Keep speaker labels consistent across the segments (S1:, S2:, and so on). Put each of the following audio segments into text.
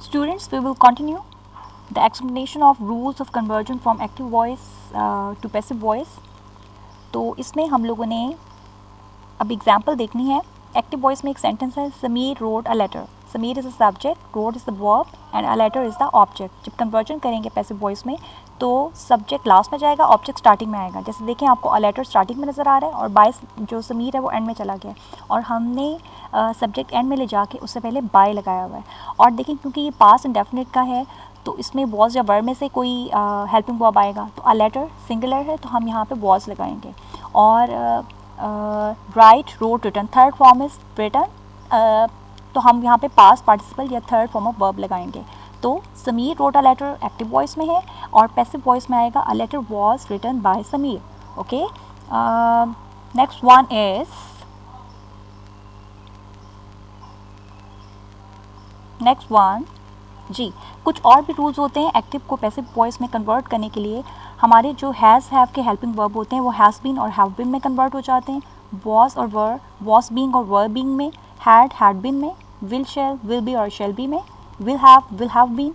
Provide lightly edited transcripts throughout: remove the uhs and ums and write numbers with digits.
S1: Students, we will continue the explanation of rules of conversion from active voice to passive voice. तो इसमें हम लोगों ने अब एग्जाम्पल देखनी है. एक्टिव वॉइस में एक सेंटेंस है, Sameer wrote a letter. Sameer is the subject, wrote is the verb and a letter is the object. जब कन्वर्जन करेंगे पैसिव वॉइस में तो सब्जेक्ट लास्ट में जाएगा, ऑब्जेक्ट स्टार्टिंग में आएगा. जैसे देखें आपको अ लेटर स्टार्टिंग में नज़र आ रहा है और बाय जो समीर है वो एंड में चला गया और हमने सब्जेक्ट एंड में ले जाके उससे पहले बाय लगाया हुआ है. और देखें क्योंकि ये पास्ट इंडेफिनिट का है तो इसमें वॉज या वर्ब में से कोई हेल्पिंग वर्ब आएगा. तो अ लेटर सिंगुलर है तो हम यहाँ पे वॉज लगाएंगे. और write, wrote, written, third form is written, तो हम यहाँ पे पास्ट पार्टिसिपल या थर्ड फॉर्म ऑफ वर्ब लगाएंगे. तो Sameer wrote a letter active voice में है और पैसिव वॉइस में आएगा a letter was written by Sameer. Okay, next one is next one जी. कुछ और भी रूल्स होते हैं एक्टिव को पैसिव वॉइस में कन्वर्ट करने के लिए. हमारे जो हैज़ हैव के हेल्पिंग वर्ब होते हैं वो हैज़ बीन और हैव बीन में कन्वर्ट हो जाते हैं. वॉज और वर, वॉज बीइंग और वर बीइंग में. हैड बीन में. विल शैल, विल बी और शैल बी में. विल हैव बीन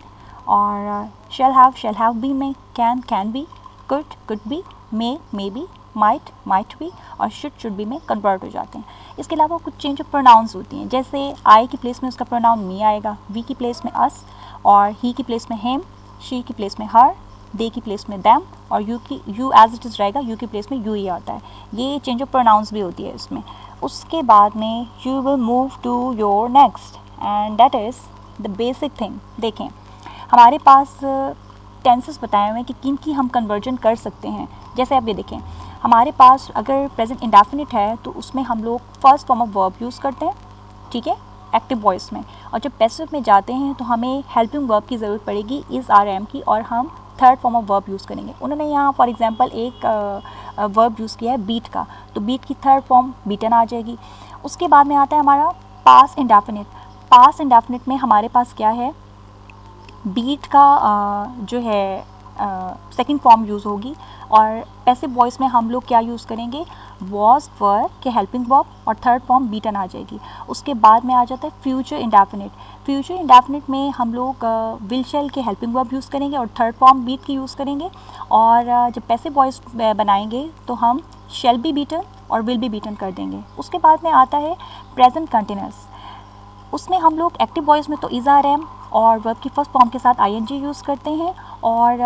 S1: और शैल हैव बीन में. Can be, could be, may be, might be और शुड बी में कन्वर्ट हो जाते हैं. इसके अलावा कुछ चेंज ऑफ प्रोनाउंस होती हैं. जैसे आई की प्लेस में उसका प्रोनाउन मी आएगा, वी की प्लेस में अस और ही की प्लेस में हिम, शी की प्लेस में हर, दे की प्लेस में दैम और यू एज इट इज़ रहेगा, यू की प्लेस में यू ही आता है. ये चेंज ऑफ प्रोनाउंस भी होती है इसमें. उसके बाद में you will move to your next and that is the basic thing. देखें हमारे पास टेंसेस बताए हुए हैं कि किन की हम कन्वर्जन कर सकते हैं. जैसे अब ये देखें हमारे पास अगर प्रेजेंट इंडेफिनिट है तो उसमें हम लोग first form of verb use करते हैं, ठीक है, एक्टिव वॉइस में. और जब पैसिव में जाते हैं तो हमें हेल्पिंग वर्ब की ज़रूरत पड़ेगी इज़ आर एम की और हम third form of verb use करेंगे. उन्होंने यहाँ फॉर एग्जांपल एक वर्ब यूज़ किया है बीट का, तो बीट की थर्ड फॉर्म बीटन आ जाएगी. उसके बाद में आता है हमारा पास्ट इंडेफिनिट. पास्ट इंडेफिनिट में हमारे पास क्या है, बीट का जो है सेकंड फॉर्म यूज़ होगी और पैसिव वॉइस में हम लोग क्या यूज़ करेंगे, वॉज वर के हेल्पिंग वर्ब और थर्ड फॉर्म बीटन आ जाएगी. उसके बाद में आ जाता है फ्यूचर इंडेफिनिट. फ्यूचर इंडेफिनिट में हम लोग विल शैल के हेल्पिंग वर्ब यूज़ करेंगे और थर्ड फॉर्म बीट की यूज़ करेंगे. और जब पैसिव वॉइस बनाएंगे तो हम शैल बी बीटन और विल बी बीटन कर देंगे. उसके बाद में आता है प्रेजेंट कंटिन्यूस. उसमें हम लोग एक्टिव वॉइस में तो इज़ आर एम और वर्ब की फर्स्ट फॉर्म के साथ आई एन जी यूज़ करते हैं और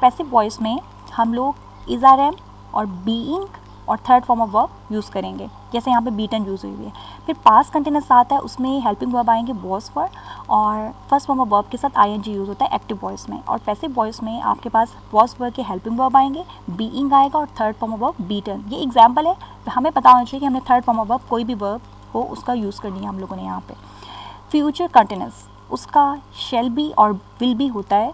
S1: पैसिव वॉइस में हम लोग इज़ आर एम और बीइंग और third form of verb use करेंगे. जैसे यहाँ पे बीटन यूज़ हुई है. फिर पास्ट कंटिन्यूस आता है, उसमें हेल्पिंग वर्ब आएंगे वॉज वर और फर्स्ट फॉर्म ऑफ वर्ब के साथ आई एन जी यूज़ होता है एक्टिव वॉइस में. और पैसिव वॉइस में आपके पास वॉज वर के हेल्पिंग वर्ब आएंगे, बीइंग आएगा और third form of verb beaten. ये एग्जाम्पल है, हमें पता होना चाहिए कि हमने थर्ड फॉर्म ऑफ वर्ब कोई भी वर्ब हो उसका यूज़ करनी है हम लोगों ने यहाँ पे. फ्यूचर कंटिन्यूस उसका शैल बी और विल बी होता है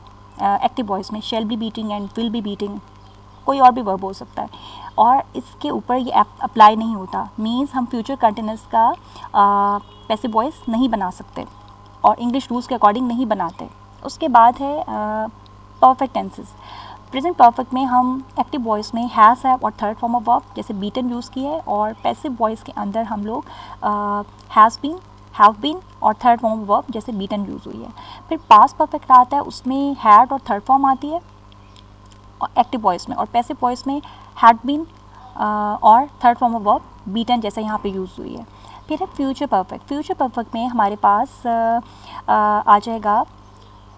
S1: एक्टिव वॉइस में. Shall be beating and will be beating, कोई और भी वर्ब हो सकता है और इसके ऊपर ये अप्लाई नहीं होता. मीन्स हम फ्यूचर कंटिन्यूस का पैसिव वॉइस नहीं बना सकते और इंग्लिश रूल्स के अकॉर्डिंग नहीं बनाते. उसके बाद है परफेक्ट टेंसेस. प्रेजेंट परफेक्ट में हम एक्टिव वॉइस में हैज़ हैव और थर्ड फॉर्म ऑफ वर्ब जैसे बीटन यूज़ किया है और पैसिव वॉइस के अंदर हम लोग हैज़ बीन, हैव बीन और थर्ड फॉर्म ऑफ वर्ब जैसे बीटन यूज़ हुई है. फिर पास्ट परफेक्ट आता है, उसमें हैड और थर्ड फॉर्म आती है एक्टिव वॉइस में और पैसिव वॉइस में हैड बीन और third form of verb beaten जैसे यहाँ पे यूज़ हुई है. फिर है फ्यूचर परफेक्ट. फ्यूचर परफेक्ट में हमारे पास आ जाएगा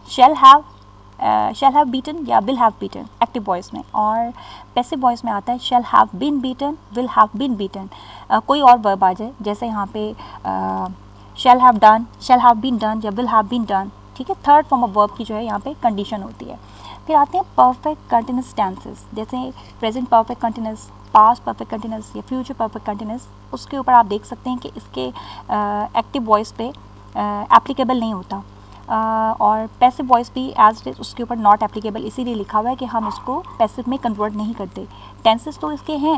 S1: शैल हैव बीटन या will have beaten active voice में और पैसिव वॉइस में आता है shall have been beaten, will have been beaten. कोई और वर्ब आ जाए जैसे यहाँ पे shall have done, shall have been done या विल हैव बीन डन, ठीक है. थर्ड फॉर्म ऑफ वर्ब की जो है यहाँ पे कंडीशन होती है. फिर आते हैं परफेक्ट कंटिन्यूस टेंसेस जैसे present perfect continuous, past perfect continuous या फ्यूचर परफेक्ट कंटिन्यूस. उसके ऊपर आप देख सकते हैं कि इसके एक्टिव वॉइस पे एप्लीकेबल नहीं होता और पैसिव वॉइस भी एज इट इज़ उसके ऊपर नॉट एप्लीकेबल इसीलिए लिखा हुआ है कि हम इसको पैसिव में कन्वर्ट नहीं करते. टेंसेस तो इसके हैं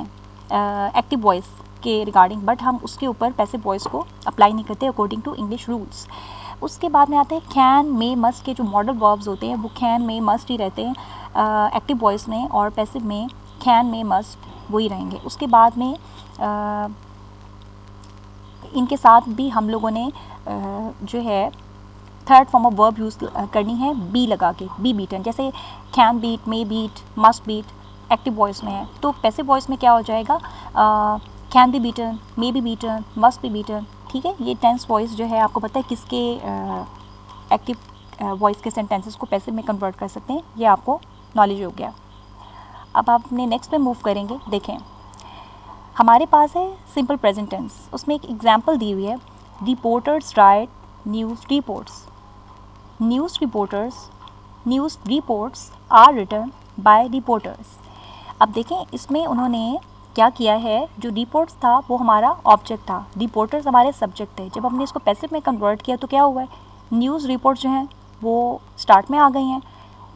S1: एक्टिव वॉइस के रिगार्डिंग बट हम उसके ऊपर पैसिव वॉइस को अप्लाई नहीं करते अकॉर्डिंग टू इंग्लिश रूल्स. उसके बाद में आते हैं कैन, मे, मस्ट के जो मॉडल वर्ब्स होते हैं वो कैन, मे, मस्ट ही रहते हैं एक्टिव वॉइस में और पैसिव में कैन, मे, मस्ट वही रहेंगे. उसके बाद में इनके साथ भी हम लोगों ने जो है third form of verb use करनी है बी लगा के, बी बीटन, जैसे can beat, may beat, must beat active voice में है। तो पैसिव वॉइस में क्या हो जाएगा, can be beaten, may be beaten, must be beaten. ठीक है, ये टेंस वॉइस जो है आपको पता है किसके एक्टिव वॉइस के सेंटेंसेस को पैसिव में कन्वर्ट कर सकते हैं, ये आपको नॉलेज हो गया। अब आप अपने नेक्स्ट पे मूव करेंगे। देखें हमारे पास है सिंपल प्रेजेंट टेंस, उसमें एक एग्जांपल दी हुई है, reporters write news reports. News reports are written by reporters. अब देखें इसमें उन्होंने क्या किया है, जो रिपोर्ट्स था वो हमारा ऑब्जेक्ट था, रिपोर्टर्स हमारे सब्जेक्ट थे। जब हमने इसको पैसिव में कन्वर्ट किया तो क्या हुआ है, न्यूज़ रिपोर्ट्स जो हैं वो स्टार्ट में आ गई हैं,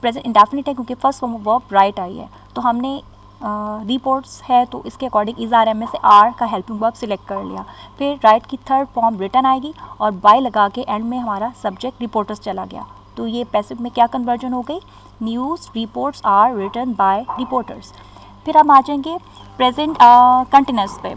S1: प्रेजेंट इंडेफिनिट है क्योंकि first form of verb right I है। तो हमने रिपोर्ट्स है तो इसके अकॉर्डिंग इज़ आर एम में से आर का हेल्पिंग वर्ब सिलेक्ट कर लिया। फिर राइट की थर्ड फॉर्म रिटन आएगी और बाय लगा के एंड में हमारा सब्जेक्ट रिपोर्टर्स चला गया। तो ये पैसिव में क्या कन्वर्जन हो गई, news reports are written by reporters. फिर हम आ जाएंगे प्रेजेंट कंटिन्यूस पे।